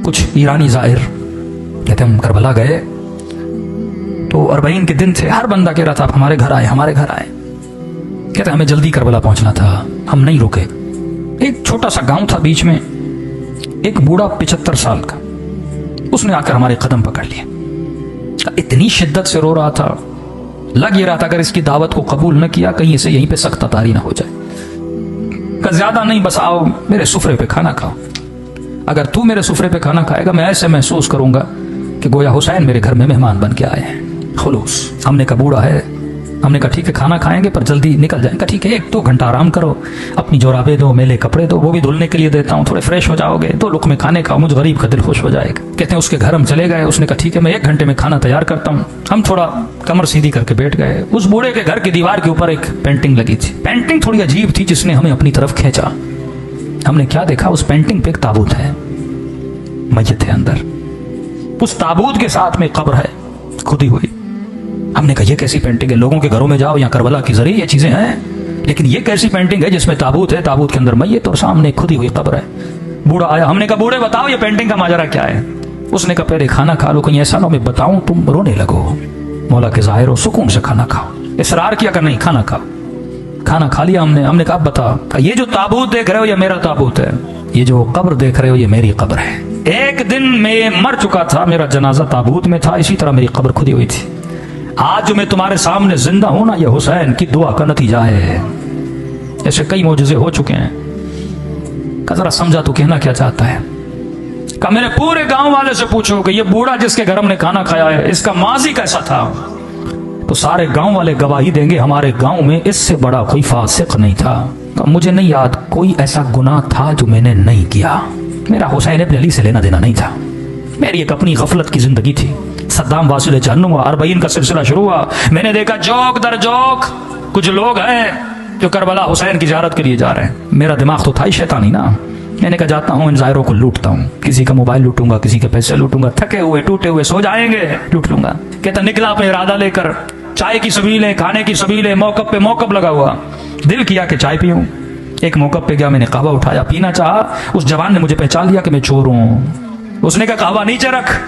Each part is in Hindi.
कुछ ईरानी जाहिर कहते हम करबला गए तो 40 के दिन थे, हर बंदा कह रहा था आप हमारे घर आए, हमारे घर आए। कहते हमें जल्दी करबला पहुंचना था, हम नहीं रुके। एक छोटा सा गांव था बीच में, एक बूढ़ा 75 साल का, उसने आकर हमारे कदम पकड़ लिए। इतनी शिद्दत से रो रहा था, लग ये रहा था अगर इसकी दावत को कबूल न किया कहीं इसे यहीं पे सख्त तारी ना हो जाए। ज्यादा नहीं, बस आओ मेरे सुफरे पे खाना खाओ। अगर तू मेरे सुफरे पे खाना खाएगा मैं ऐसे महसूस करूंगा कि गोया हुसैन मेरे घर में मेहमान बन के आए हैं। खुलूस। हमने कहा बूढ़ा है, हमने कहा ठीक है खाना खाएंगे पर जल्दी निकल जाएंगे। ठीक है 1-2 घंटा आराम करो, अपनी जोराबे दो, मेले कपड़े दो, वो भी धुलने के लिए देता हूँ, थोड़े फ्रेश हो जाओगे, 2 लुकमे खाने खाओ, मुझ गरीब का दिल खुश हो जाएगा। कहते हैं उसके घर हम चले गए, उसने कहा ठीक है मैं 1 घंटे में खाना तैयार करता हूँ। हम थोड़ा कमर सीधी करके बैठ गए। उस बूढ़े के घर की दीवार के ऊपर एक पेंटिंग लगी थी। पेंटिंग थोड़ी अजीब थी जिसने हमें अपनी तरफ खींचा। हमने क्या देखा, उस पेंटिंग पे एक ताबूत है, मस्जिद है अंदर, उस ताबूत के साथ में कब्र है खुदी हुई। हमने कहा ये कैसी पेंटिंग है, लोगों के घरों में जाओ यहाँ करबला की जरिए ये चीजें हैं, लेकिन ये कैसी पेंटिंग है जिसमें ताबूत है, ताबूत के अंदर मैयत और सामने खुदी हुई कब्र है। बूढ़ा आया, हमने कहा बूढ़े बताओ ये पेंटिंग का माजरा क्या है। उसने कहा पहले खाना खा लो, कहीं ऐसा ना मैं बताऊं तुम रोने लगो। मौला के जाहिर हो, सुकून से खाना खाओ। इसरार किया कर नहीं, खाना खाओ। खाना खा लिया हमने कहा बता, ये जो ताबूत देख रहे हो ये मेरा ताबूत है, ये जो कब्र देख रहे हो ये मेरी कब्र है। एक दिन मैं मर चुका था, मेरा जनाजा ताबूत में था, इसी तरह मेरी कब्र खुदी हुई थी। आज जो मैं तुम्हारे सामने जिंदा हूं ना, ये हुसैन की दुआ का नतीजा है। ऐसे कई मौजज़े हो चुके हैं। का जरा समझा तो कहना क्या चाहता है। का मेरे पूरे गांव वाले से पूछो कि ये बूढ़ा जिसके घर हमने खाना खाया है इसका माजी कैसा था, तो सारे गांव वाले गवाही देंगे हमारे गांव में इससे बड़ा कोई फासिक नहीं था। का मुझे नहीं याद कोई ऐसा गुनाह था जो मैंने नहीं किया। मेरा हुसैन इब्न अली से लेना देना नहीं था, मेरी एक अपनी गफलत की जिंदगी थी। सद्दाम वासिल जहन्नुम हुआ, 40 का सिलसिला शुरू हुआ। मैंने देखा जोक दर जोक कुछ लोग हैं जो करबला हुसैन की ज़ियारत के लिए जा रहे हैं। मेरा दिमाग तो था ही शैतानी ना। मैंने कहा जाता हूँ इन ज़ायरों को लूटता हूँ, किसी का मोबाइल लूटूंगा, किसी के पैसे लूटूंगा, थके हुए टूटे हुए सो जाएंगे, लूट लूंगा। कहता निकला अपने इरादा लेकर, चाय की सबीलें, खाने की सबीलें, मौकब पे मौकब लगा हुआ। दिल किया कि चाय पीऊं। एक मौकब पे गया, मैंने कहवा उठाया, पीना चाहा। उस जवान ने मुझे पहचान लिया कि मैं चोर हूं। उसने कहा कहवा नीचे रख,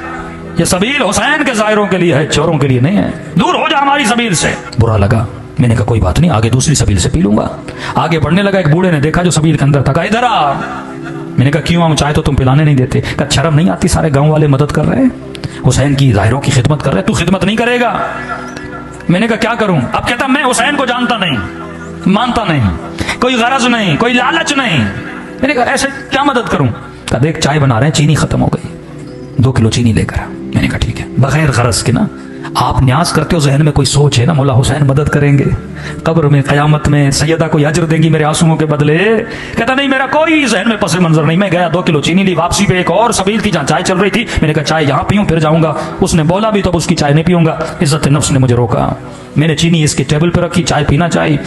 ये सबील हुसैन के जायरों के लिए है, चोरों के लिए नहीं है, दूर हो जा हमारी सबील से। बुरा लगा, मैंने कहा कोई बात नहीं, आगे दूसरी सबील से पी लूंगा। आगे बढ़ने लगा, एक बूढ़े ने देखा जो सबील के अंदर था, कहा इधर आ। मैंने कहा क्यों, हम चाहे तो तुम पिलाने नहीं देते। कहा शर्म नहीं आती, सारे गांव वाले मदद कर रहे हैं, हुसैन की जायरों की खिदमत कर रहे हैं, तू खिदमत नहीं करेगा। मैंने कहा क्या करूं। अब कहता मैं हुसैन को जानता नहीं, मानता नहीं, कोई गरज नहीं, कोई लालच नहीं। मैंने कहा ऐसे क्या मदद करूं। कहा देख चाय बना रहे हैं, चीनी खत्म हो गई, 2 किलो चीनी लेकर आ। मैंने कहा ठीक है। बगैर गरज के ना आप न्याज करते हो, जहन में कोई सोच है ना, मौला हुसैन मदद करेंगे, कब्र में कयामत में सैयदा को अजर देंगी मेरे आंसुओं के बदले। कहता नहीं मेरा कोई जहन में पस मंजर नहीं। मैं गया, 2 किलो चीनी ली। वापसी पे एक और सबील थी जहाँ चाय चल रही थी। मैंने कहा चाय यहाँ पीऊं फिर जाऊंगा। उसने बोला भी तो उसकी चाय नहीं पीऊंगा। इज्जत नफ्स ने मुझे रोका। मैंने चीनी इसके टेबल पर रखी, चाय पीना चाहिए।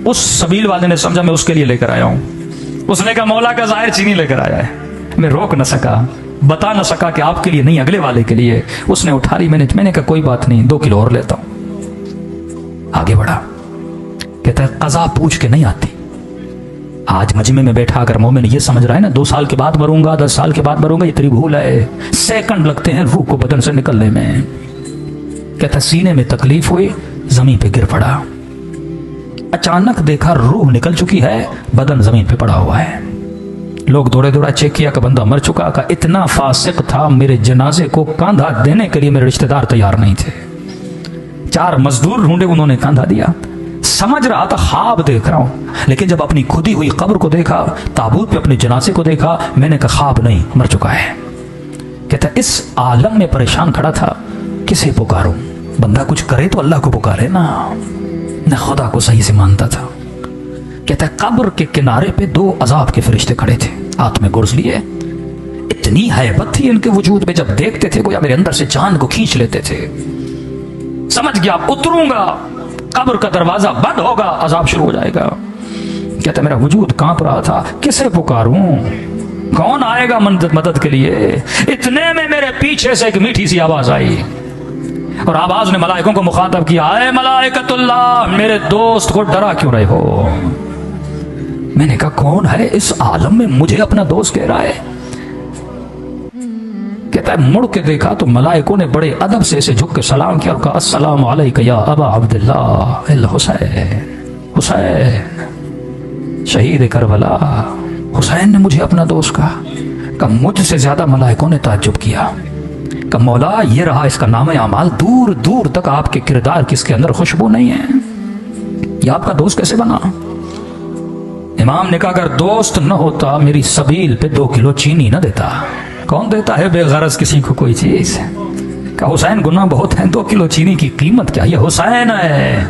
उस सबील वाले ने समझा मैं उसके लिए लेकर आया हूँ। उसने कहा मौला का जाहिर चीनी लेकर आया है। मैं रोक न सका, बता न सका कि आपके लिए नहीं अगले वाले के लिए। उसने उठा ली, मैंने कहा कोई बात नहीं, 2 किलो और लेता हूं। आगे बढ़ा, कहता है कज़ा पूछ के नहीं आती। आज मजमे में बैठा अगर मोमिन ये समझ रहा है ना 2 साल के बाद मरूंगा, 10 साल के बाद मरूंगा, ये तेरी भूल है। सेकंड लगते हैं रूह को बदन से निकलने में। कहता सीने में तकलीफ हुई, जमीन पे गिर पड़ा। अचानक देखा रूह निकल चुकी है, बदन जमीन पे पड़ा हुआ है। लोग दौड़े दौड़ा चेक किया कि बंदा मर चुका। का इतना फासिक था, मेरे जनाजे को कंधा देने के लिए मेरे रिश्तेदार तैयार नहीं थे। 4 मजदूर ढूंढे, उन्होंने कंधा दिया। समझ रहा था ख्वाब देख रहा हूं, लेकिन जब अपनी खुदी हुई कब्र को देखा, ताबूत पे अपने जनाजे को देखा, मैंने कहा ख्वाब नहीं, मर चुका है। कहता इस आलम में परेशान खड़ा था, किसे पुकारूं। बंदा कुछ करे तो अल्लाह को पुकारे ना, न खुदा को सही से मानता था। कहता है कब्र के किनारे पे 2 अजाब के फरिश्ते खड़े थे, हाथ में गुर्ज लिए। इतनी हैबत थी इनके वजूद में, जब देखते थे गोया मेरे अंदर से जान को खींच लेते थे। समझ गया उतरूंगा, कब्र का दरवाजा बंद होगा, अजाब शुरू हो जाएगा। कहता मेरा वजूद कांप रहा था, किसे पुकारूं, कौन आएगा मदद के लिए। इतने में मेरे पीछे से एक मीठी सी आवाज आई, और आवाज ने मलाइकों को मुखातब किया, आए मलाइकतुल्लाह, मेरे दोस्त को डरा क्यों रहे हो। मैंने कहा कौन है इस आलम में मुझे अपना दोस्त कह रहा है। कहता है मुड़ के देखा तो मलाइकों ने बड़े अदब से ऐसे झुक के सलाम किया और कहा अस्सलाम अलैका या अबा अब्दुल्लाह अल हुसैन, हुसैन शहीद करबला। हुसैन ने मुझे अपना दोस्त कहा। मुझसे ज्यादा मलाइकों ने ताज्जुब किया। मौला ये रहा इसका नाम अमाल, दूर दूर तक आपके किरदार किसके अंदर खुशबू नहीं है, ये आपका दोस्त कैसे बना? इमाम ने कहा अगर दोस्त न होता मेरी सबील पे 2 किलो चीनी न देता। कौन देता है बेगरज किसी को कोई चीज? कहा हुसैन गुनाह बहुत है, 2 किलो चीनी की कीमत क्या? ये हुसैन है,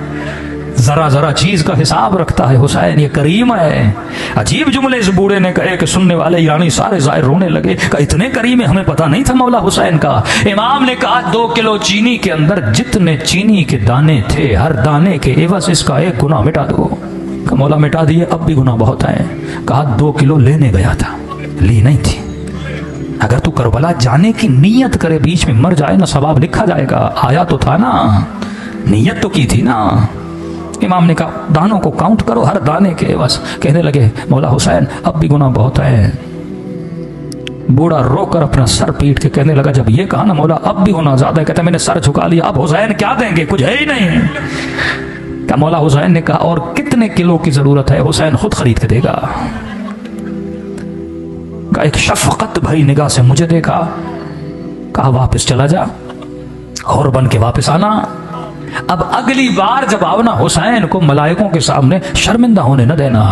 जरा जरा चीज का हिसाब रखता है हुसैन, ये करीम है। अजीब जुमले इस बूढ़े ने कहे कि सुनने वाले ईरानी सारे जाहिर रोने लगे। कहा इतने करीम है, हमें पता नहीं था मौला हुसैन का। इमाम ने कहा 2 किलो चीनी के अंदर जितने चीनी के दाने थे, हर दाने के एवज इसका 1 गुना मिटा दो। मौला मिटा दिए, अब भी गुना बहुत है। कहा 2 किलो लेने गया था, ली नहीं थी। अगर तू करबला जाने की नीयत करे, बीच में मर जाए ना, सवाब लिखा जाएगा। आया तो था ना, नीयत तो की थी ना। इमाम ने कहा दानों को काउंट करो, हर दाने के बस। कहने लगे मौला हुसैन अब भी गुनाह बहुत है। बूढ़ा रोकर अपना सर पीट के कहने लगा जब ये कहा ना मौला अब भी गुनाह ज्यादा है, कहते मैंने सर झुका लिया, अब हुसैन क्या देंगे, कुछ है ही नहीं। क्या मौला हुसैन ने कहा और कितने किलो की जरूरत है? हुसैन खुद खरीद के देगा। का एक शफकत भरी निगाह से मुझे देखा, कहा वापस चला जा और बन के वापस आना। अब अगली बार जब आओ ना हुसैन को मलाइकों के सामने शर्मिंदा होने न देना।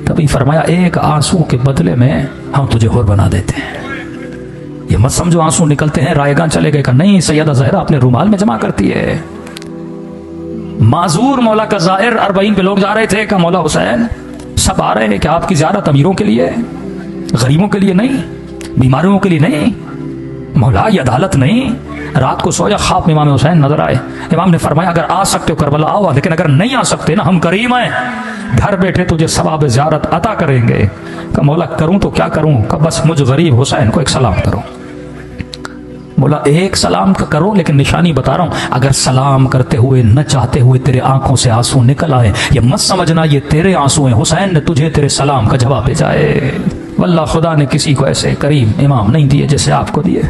तभी फरमाया एक आंसू के बदले में हम तुझे और बना देते हैं। ये मत समझो आंसू निकलते हैं रायगां चले गए का, नहीं, सैयदा ज़हरा अपने रुमाल में जमा करती है। माजूर मौला का ज़ाहिर 40 पे लोग जा रहे थे, का मौला हुसैन सब आ रहे हैं कि आपकी ज़ियारत अमीरों के लिए, गरीबों के लिए नहीं, बीमारियों के लिए नहीं। मौला ये अदालत नहीं। रात को सोया, ख्वाब में इमाम हुसैन नजर आए। इमाम ने फरमाया अगर आ सकते हो करबला आओ, लेकिन अगर नहीं आ सकते ना, हम करीम हैं, घर बैठे तुझे सवाब ज़ियारत अता करेंगे। का मौला करूं तो क्या करूं? का बस मुझ गरीब हुसैन को एक सलाम करो। बोला एक सलाम का करो, लेकिन निशानी बता रहा हूं, अगर सलाम करते हुए न चाहते हुए तेरे आंखों से आंसू निकल आए, ये मत समझना ये तेरे आंसू हैं, हुसैन ने तुझे तेरे सलाम का जवाब भेजा है। वल्लाह खुदा ने किसी को ऐसे करीम इमाम नहीं दिए जैसे आपको दिए।